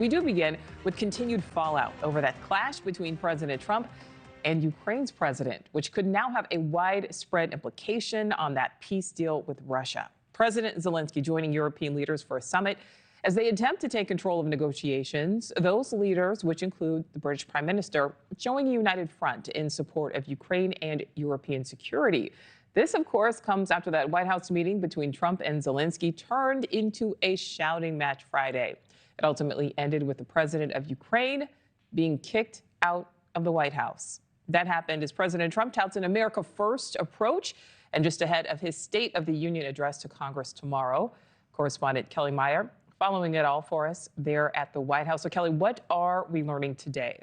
We do begin with continued fallout over that clash between President Trump and Ukraine's president, which could now have a widespread implication on that peace deal with Russia. President Zelenskyy joining European leaders for a summit as they attempt to take control of negotiations. Those leaders, which include the British Prime Minister, showing a united front in support of Ukraine and European security. This, of course, comes after that White House meeting between Trump and Zelenskyy turned into a shouting match Friday. It ultimately ended with the president of Ukraine being kicked out of the White House. That happened as President Trump touts an America First approach and just ahead of his State of the Union address to Congress tomorrow. Correspondent Kellie Meyer following it all for us there at the White House. So, Kellie, what are we learning today?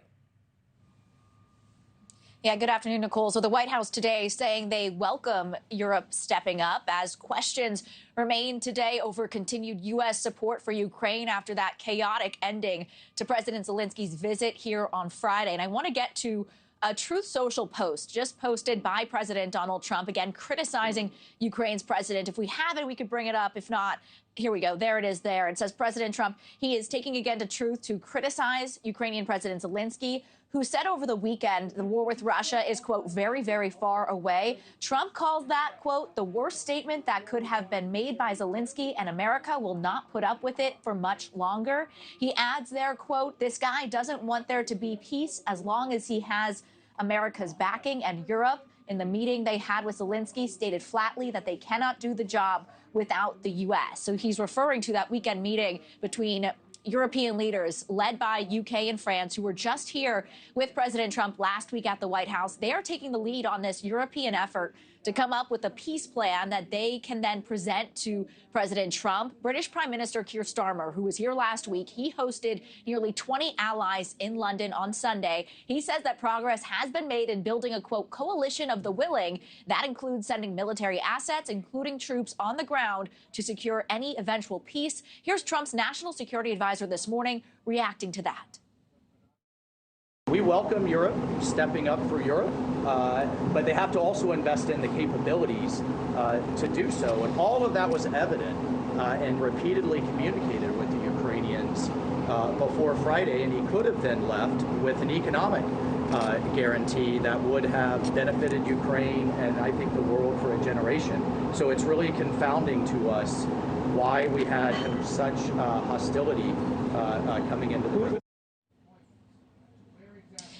Yeah, good afternoon, Nichole. So the White House today saying they welcome Europe stepping up as questions remain today over continued U.S. support for Ukraine after that chaotic ending to President Zelensky's visit here on Friday. And I want to get to a Truth Social post just posted by President Donald Trump, again, criticizing Ukraine's president. If we have it, we could bring it up. If not, here we go. There it is there. It says President Trump, he is taking again to Truth to criticize Ukrainian President Zelenskyy, who said over the weekend the war with Russia is, quote, very, very far away. Trump calls that, quote, the worst statement that could have been made by Zelenskyy, and America will not put up with it for much longer. He adds there, quote, this guy doesn't want there to be peace as long as he has America's backing, and Europe, in the meeting they had with Zelenskyy, stated flatly that they cannot do the job without the U.S. So he's referring to that weekend meeting between European leaders led by UK and France, who were just here with President Trump last week at the White House. They are taking the lead on this European effort to come up with a peace plan that they can then present to President Trump. British Prime Minister Keir Starmer, who was here last week, he hosted nearly 20 allies in London on Sunday. He says that progress has been made in building a, quote, coalition of the willing. That includes sending military assets, including troops on the ground, to secure any eventual peace. Here's Trump's national security advisor this morning reacting to that. We welcome Europe stepping up for Europe, but they have to also invest in the capabilities to do so. And all of that was evident and repeatedly communicated with the Ukrainians before Friday. And he could have then left with an economic guarantee that would have benefited Ukraine and I think the world for a generation. So it's really confounding to us why we had such hostility coming into the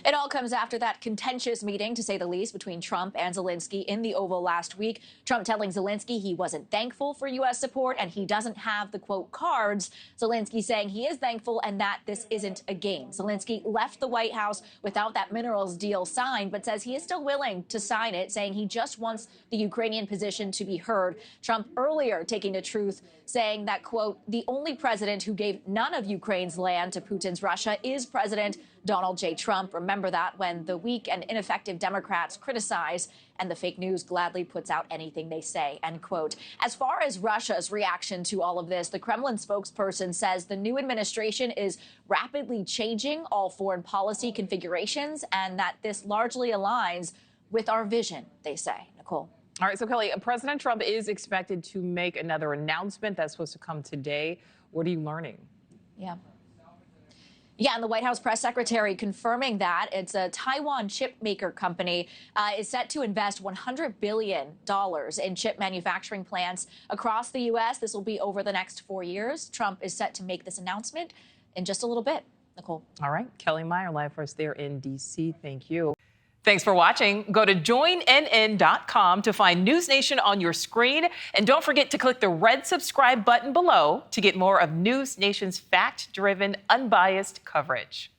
It all comes after that contentious meeting, to say the least, between Trump and Zelenskyy in the Oval last week. Trump telling Zelenskyy he wasn't thankful for U.S. support and he doesn't have the, quote, cards. Zelenskyy saying he is thankful and that this isn't a game. Zelenskyy left the White House without that minerals deal signed, but says he is still willing to sign it, saying he just wants the Ukrainian position to be heard. Trump earlier taking to Truth, saying that, quote, the only president who gave none of Ukraine's land to Putin's Russia is President Donald J. Trump. Remember that when the weak and ineffective Democrats criticize and the fake news gladly puts out anything they say, end quote. As far as Russia's reaction to all of this, the Kremlin spokesperson says the new administration is rapidly changing all foreign policy configurations and that this largely aligns with our vision, they say. Nichole. All right, so Kellie, President Trump is expected to make another announcement that's supposed to come today. What are you learning? Yeah, and the White House press secretary confirming that it's a Taiwan chip maker company is set to invest $100 billion in chip manufacturing plants across the U.S. This will be over the next 4 years. Trump is set to make this announcement in just a little bit. Nichole. All right, Kellie Meyer live for us there in D.C. Thank you. Thanks for watching. Go to joinnn.com to find NewsNation on your screen. And don't forget to click the red subscribe button below to get more of NewsNation's fact-driven, unbiased coverage.